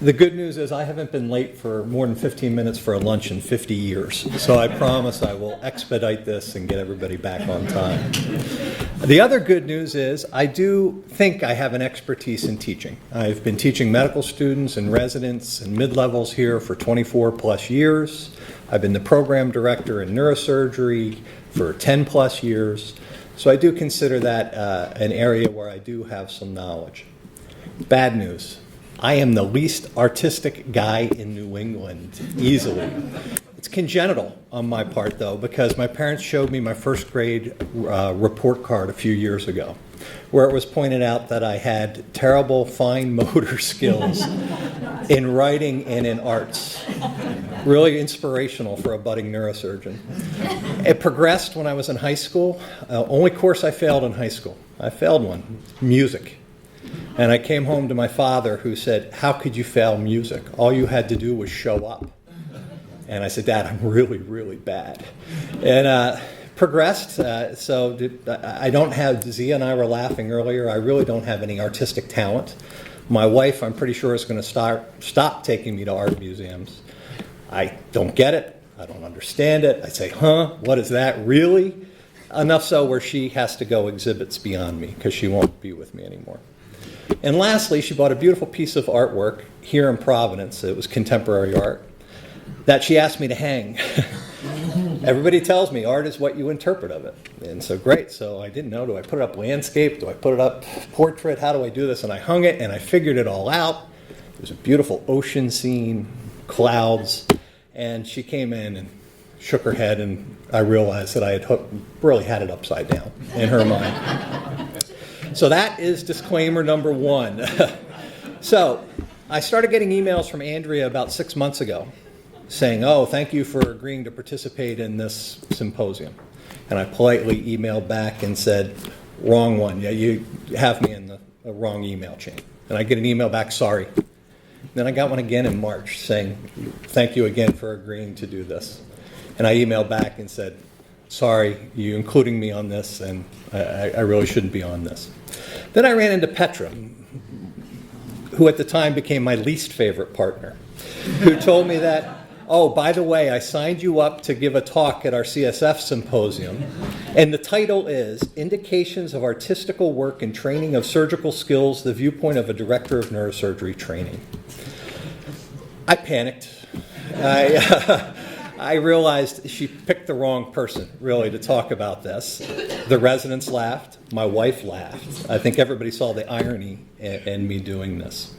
The good news is I haven't been late for more than 15 minutes for a lunch in 50 years. So I promise I will expedite this and get everybody back on time. The other good news is I do think I have an expertise in teaching. I've been teaching medical students and residents and mid-levels here for 24 plus years. I've been the program director in neurosurgery for 10 plus years. So I do consider that an area where I do have some knowledge. Bad news. I am the least artistic guy in New England, easily. It's congenital on my part, though, because my parents showed me my first grade report card a few years ago, where it was pointed out that I had terrible fine motor skills in writing and in arts. Really inspirational for a budding neurosurgeon. It progressed when I was in high school. Only course I failed in high school. I failed one, music. And I came home to my father, who said, "How could you fail music? All you had to do was show up." And I said, "Dad, I'm really, really bad." And progressed. I don't have, Zia and I were laughing earlier, I really don't have any artistic talent. My wife, I'm pretty sure, is going to stop taking me to art museums. I don't get it. I don't understand it. I say, what is that, really? Enough so where she has to go exhibits beyond me because she won't be with me anymore. And lastly, she bought a beautiful piece of artwork here in Providence. It was contemporary art that she asked me to hang. Everybody tells me art is what you interpret of it. And so great. So I didn't know, do I put it up landscape? Do I put it up portrait? How do I do this? And I hung it and I figured it all out. It was a beautiful ocean scene, clouds. And she came in and shook her head, and I realized that I had really had it upside down in her mind. So that is disclaimer number one. So I started getting emails from Andrea about 6 months ago saying, "Oh, thank you for agreeing to participate in this symposium." And I politely emailed back and said, "Wrong one. Yeah, you have me in the wrong email chain." And I get an email back, "Sorry." Then I got one again in March saying, "Thank you again for agreeing to do this." And I emailed back and said, "Sorry, you including me on this, and I really shouldn't be on this." Then I ran into Petra, who at the time became my least favorite partner, who told me that, "Oh, by the way, I signed you up to give a talk at our CSF Symposium, and the title is Indications of Artistical Work and Training of Surgical Skills, the Viewpoint of a Director of Neurosurgery Training." I panicked. I realized she picked the wrong person, really, to talk about this. The residents laughed. My wife laughed. I think everybody saw the irony in me doing this.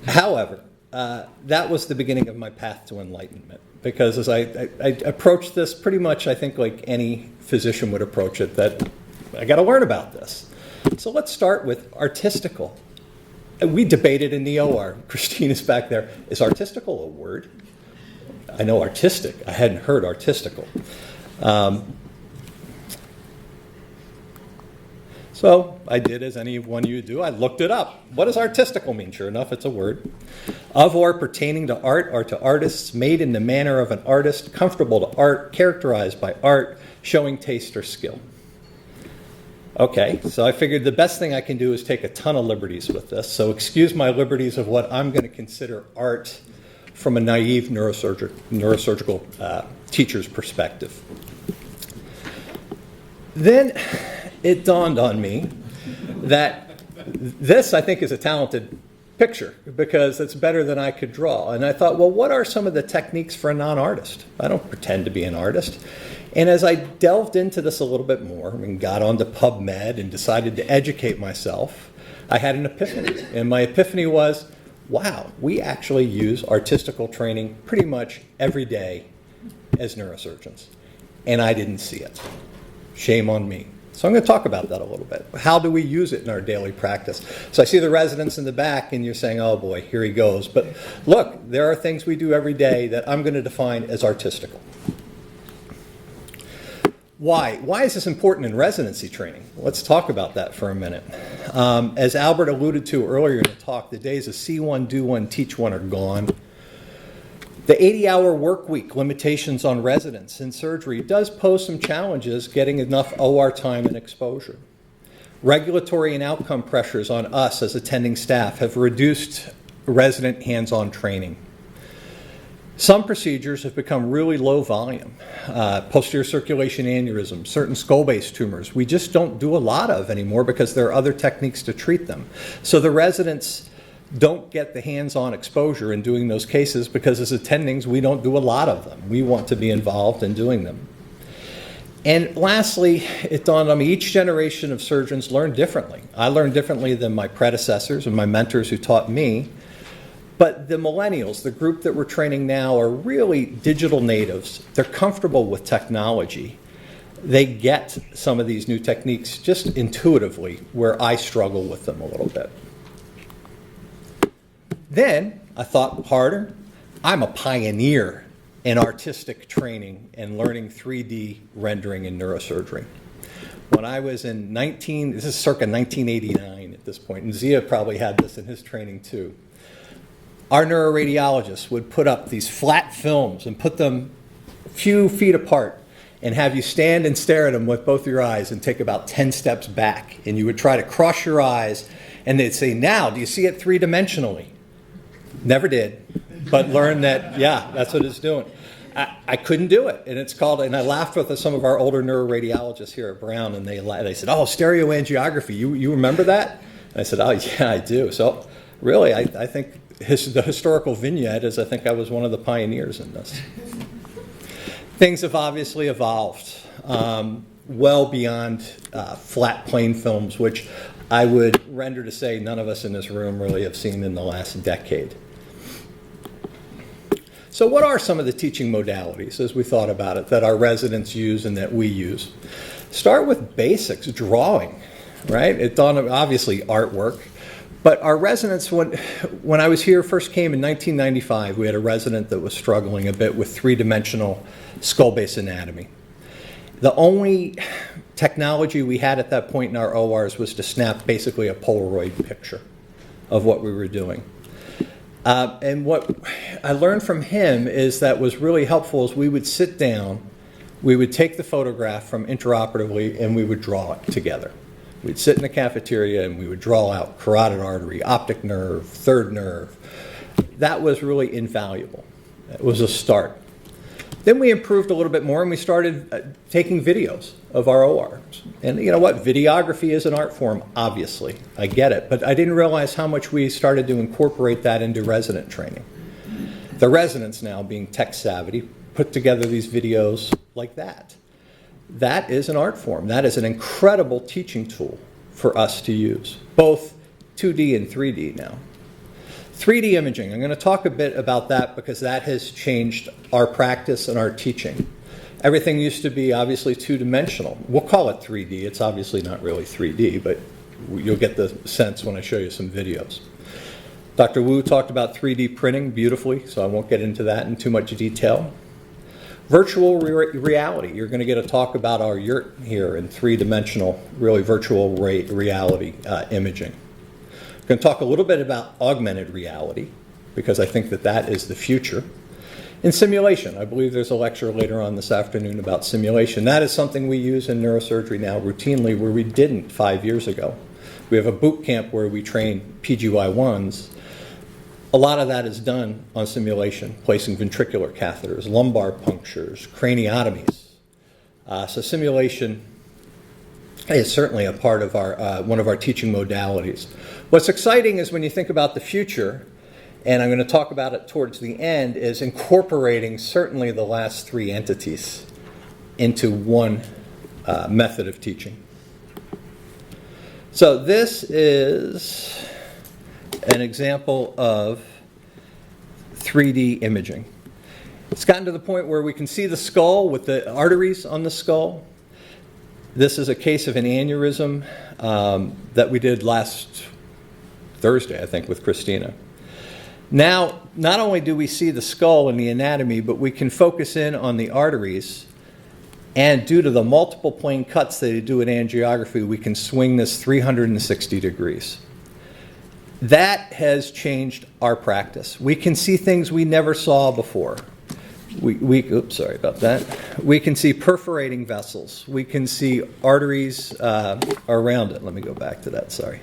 However, that was the beginning of my path to enlightenment, because as I approached this pretty much, I think, like any physician would approach it, that I got to learn about this. So let's start with artistical. We debated in the OR. Christina's back there. Is artistical a word? I know artistic. I hadn't heard artistical. So I did as any one of you do. I looked it up. What does artistical mean? Sure enough, it's a word. Of or pertaining to art or to artists, made in the manner of an artist, comfortable to art, characterized by art, showing taste or skill. Okay, so I figured the best thing I can do is take a ton of liberties with this. So excuse my liberties of what I'm going to consider art from a naive neurosurgical teacher's perspective. Then it dawned on me that this, I think, is a talented picture because it's better than I could draw. And I thought, well, what are some of the techniques for a non-artist? I don't pretend to be an artist. And as I delved into this a little bit more and got onto PubMed and decided to educate myself, I had an epiphany. And my epiphany was, wow, we actually use artistical training pretty much every day as neurosurgeons. And I didn't see it. Shame on me. So I'm going to talk about that a little bit. How do we use it in our daily practice? So I see the residents in the back, and you're saying, oh boy, here he goes. But look, there are things we do every day that I'm going to define as artistical. Why? Why is this important in residency training? Let's talk about that for a minute. As Alpert alluded to earlier in the talk, the days of see one, do one, teach one are gone. The 80-hour work week limitations on residents in surgery does pose some challenges getting enough OR time and exposure. Regulatory and outcome pressures on us as attending staff have reduced resident hands-on training. Some procedures have become really low volume. Posterior circulation aneurysm, certain skull-based tumors, we just don't do a lot of anymore because there are other techniques to treat them. So the residents don't get the hands-on exposure in doing those cases because as attendings, we don't do a lot of them. We want to be involved in doing them. And lastly, it dawned on me, each generation of surgeons learn differently. I learned differently than my predecessors and my mentors who taught me. But the millennials, the group that we're training now, are really digital natives. They're comfortable with technology. They get some of these new techniques just intuitively, where I struggle with them a little bit. Then I thought harder. I'm a pioneer in artistic training and learning 3D rendering in neurosurgery. When I was in this is circa 1989 at this point, and Zia probably had this in his training too. Our neuroradiologists would put up these flat films and put them a few feet apart and have you stand and stare at them with both your eyes and take about 10 steps back. And you would try to cross your eyes and they'd say, now, do you see it three-dimensionally? Never did, but learned that, yeah, that's what it's doing. I couldn't do it, and and I laughed with some of our older neuroradiologists here at Brown, and they said, oh, stereoangiography, you remember that? And I said, oh, yeah, I do. So really, I think the historical vignette is, I think I was one of the pioneers in this. Things have obviously evolved well beyond flat plane films, which I would render to say none of us in this room really have seen in the last decade. So what are some of the teaching modalities, as we thought about it, that our residents use and that we use? Start with basics, drawing, right? It dawned on, obviously, artwork. But our residents, when I was here, first came in 1995, we had a resident that was struggling a bit with three-dimensional skull-base anatomy. The only technology we had at that point in our ORs was to snap basically a Polaroid picture of what we were doing. And what I learned from him is that was really helpful is we would sit down, we would take the photograph from intraoperatively, and we would draw it together. We'd sit in the cafeteria and we would draw out carotid artery, optic nerve, third nerve. That was really invaluable. It was a start. Then we improved a little bit more and we started taking videos of our ORs. And you know what? Videography is an art form, obviously. I get it. But I didn't realize how much we started to incorporate that into resident training. The residents now, being tech savvy, put together these videos like that. That is an art form. That is an incredible teaching tool for us to use, both 2D and 3D now. 3D imaging, I'm going to talk a bit about that because that has changed our practice and our teaching. Everything used to be obviously two-dimensional. We'll call it 3D. It's obviously not really 3D, but you'll get the sense when I show you some videos. Dr. Wu talked about 3D printing beautifully, so I won't get into that in too much detail. Virtual reality. You're going to get a talk about our yurt here in three-dimensional, really virtual reality imaging. I'm going to talk a little bit about augmented reality because I think that that is the future. In simulation, I believe there's a lecture later on this afternoon about simulation. That is something we use in neurosurgery now routinely where we didn't 5 years ago. We have a boot camp where we train PGY1s. A lot of that is done on simulation, placing ventricular catheters, lumbar punctures, craniotomies. So simulation is certainly a part of our one of our teaching modalities. What's exciting is when you think about the future, and I'm going to talk about it towards the end, is incorporating certainly the last three entities into one method of teaching. So this is an example of 3D imaging. It's gotten to the point where we can see the skull with the arteries on the skull. This is a case of an aneurysm that we did last Thursday, I think, with Christina. Now, not only do we see the skull and the anatomy, but we can focus in on the arteries. And due to the multiple plane cuts that they do in angiography, we can swing this 360 degrees. That has changed our practice. We can see things we never saw before. Oops, sorry about that. We can see perforating vessels. We can see arteries around it. Let me go back to that, sorry.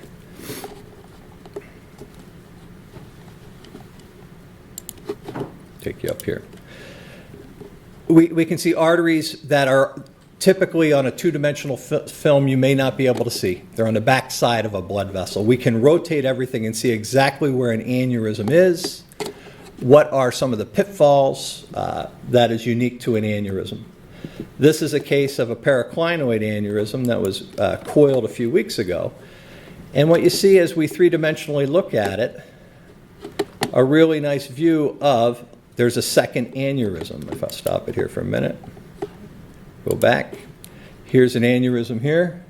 take you up here. We can see arteries that are typically on a two-dimensional film you may not be able to see. They're on the back side of a blood vessel. We can rotate everything and see exactly where an aneurysm is, what are some of the pitfalls that is unique to an aneurysm. This is a case of a paraclinoid aneurysm that was coiled a few weeks ago. And what you see as we three-dimensionally look at it, a really nice view of there's a second aneurysm. If I stop it here for a minute, go back. Here's an aneurysm here,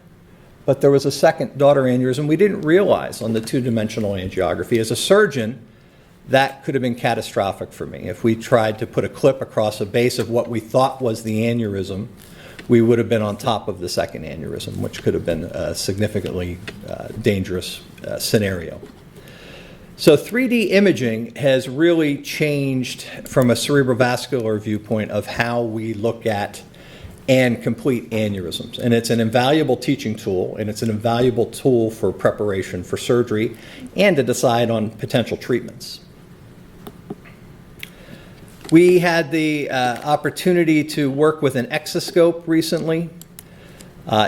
but there was a second daughter aneurysm we didn't realize on the two-dimensional angiography. As a surgeon, that could have been catastrophic for me. If we tried to put a clip across the base of what we thought was the aneurysm, we would have been on top of the second aneurysm, which could have been a significantly dangerous scenario. So 3D imaging has really changed from a cerebrovascular viewpoint of how we look at and complete aneurysms. And it's an invaluable teaching tool, and it's an invaluable tool for preparation for surgery and to decide on potential treatments. We had the opportunity to work with an exoscope recently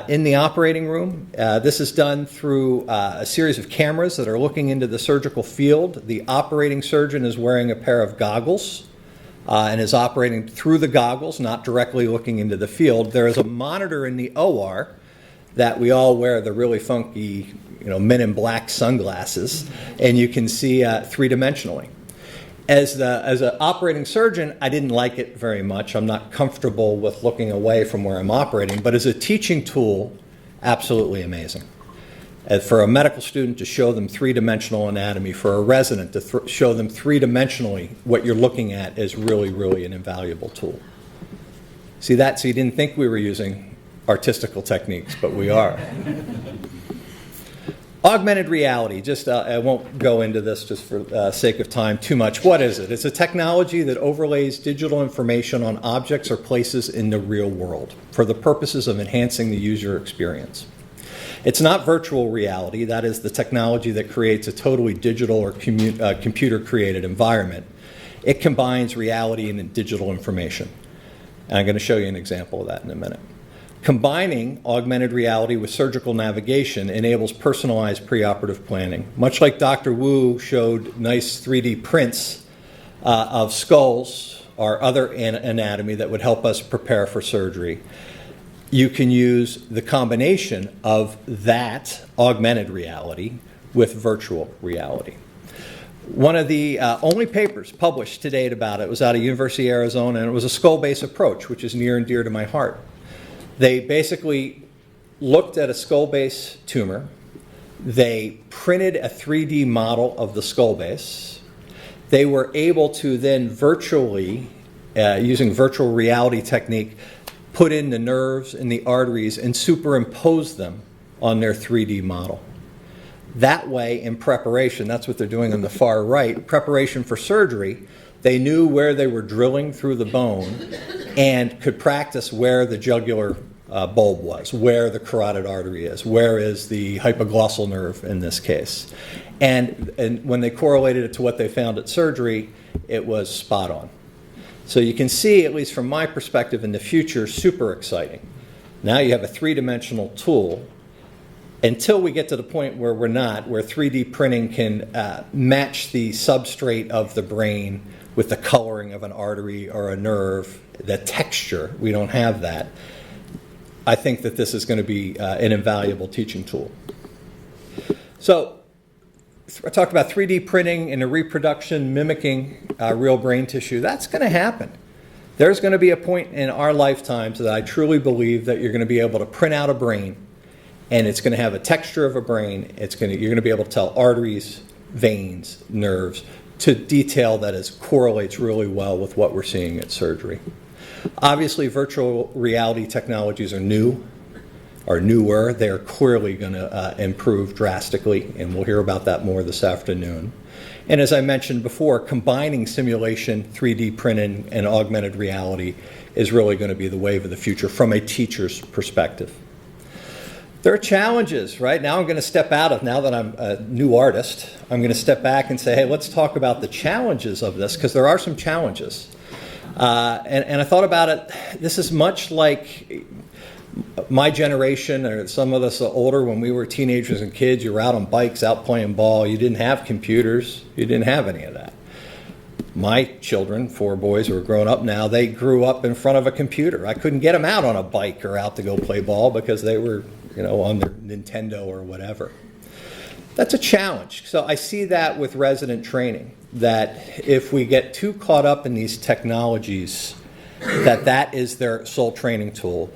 in the operating room. This is done through a series of cameras that are looking into the surgical field. The operating surgeon is wearing a pair of goggles and is operating through the goggles, not directly looking into the field. There is a monitor in the OR that we all wear, the really funky, Men in Black sunglasses, and you can see three-dimensionally. As an operating surgeon, I didn't like it very much. I'm not comfortable with looking away from where I'm operating, but as a teaching tool, absolutely amazing. And for a medical student to show them three-dimensional anatomy, for a resident to show them three-dimensionally what you're looking at is really, really an invaluable tool. See that? So you didn't think we were using artistical techniques, but we are. Augmented reality, I won't go into this just for sake of time too much. What is it? It's a technology that overlays digital information on objects or places in the real world for the purposes of enhancing the user experience. It's not virtual reality. That is the technology that creates a totally digital or computer-created environment. It combines reality and digital information. And I'm going to show you an example of that in a minute. Combining augmented reality with surgical navigation enables personalized preoperative planning. Much like Dr. Wu showed nice 3D prints of skulls or other anatomy that would help us prepare for surgery, you can use the combination of that augmented reality with virtual reality. One of the only papers published to date about it was out of University of Arizona, and it was a skull-based approach, which is near and dear to my heart. They basically looked at a skull base tumor. They printed a 3D model of the skull base. They were able to then virtually, using virtual reality technique, put in the nerves and the arteries and superimpose them on their 3D model. That way, in preparation, that's what they're doing on the far right, preparation for surgery, they knew where they were drilling through the bone and could practice where the jugular bulb was, where the carotid artery is, where is the hypoglossal nerve in this case. And when they correlated it to what they found at surgery, it was spot on. So you can see, at least from my perspective in the future, super exciting. Now you have a three-dimensional tool. Until we get to the point where we're not, where 3D printing can match the substrate of the brain with the coloring of an artery or a nerve, the texture, we don't have that. I think that this is going to be an invaluable teaching tool. So I talked about 3D printing and a reproduction mimicking real brain tissue. That's going to happen. There's going to be a point in our lifetimes that I truly believe that you're going to be able to print out a brain, and it's going to have a texture of a brain. You're going to be able to tell arteries, veins, nerves, to detail that correlates really well with what we're seeing at surgery. Obviously, virtual reality technologies are new, or newer. They are clearly going to improve drastically, and we'll hear about that more this afternoon. And as I mentioned before, combining simulation, 3D printing, and augmented reality is really going to be the wave of the future from a teacher's perspective. There are challenges, right? Now I'm going to step out of, now that I'm a new artist, I'm going to step back and say, hey, let's talk about the challenges of this, because there are some challenges. And I thought about it, this is much like my generation, or some of us are older, when we were teenagers and kids, you were out on bikes, out playing ball, you didn't have computers, you didn't have any of that. My children, 4 boys who are grown up now, they grew up in front of a computer. I couldn't get them out on a bike or out to go play ball because they were, on their Nintendo or whatever. That's a challenge. So I see that with resident training, that if we get too caught up in these technologies, that is their sole training tool,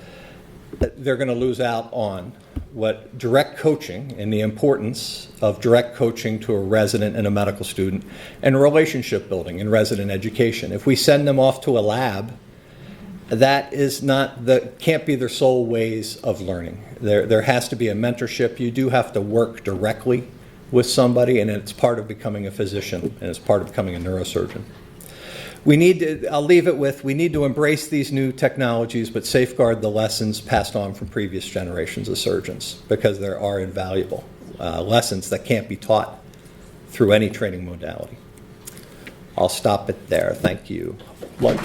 that they're going to lose out on what direct coaching and the importance of direct coaching to a resident and a medical student, and relationship building in resident education. If we send them off to a lab, that is can't be their sole ways of learning. There has to be a mentorship. You do have to work directly with somebody, and it's part of becoming a physician, and it's part of becoming a neurosurgeon. I'll leave it with, we need to embrace these new technologies, but safeguard the lessons passed on from previous generations of surgeons, because there are invaluable lessons that can't be taught through any training modality. I'll stop it there. Thank you. Lunch.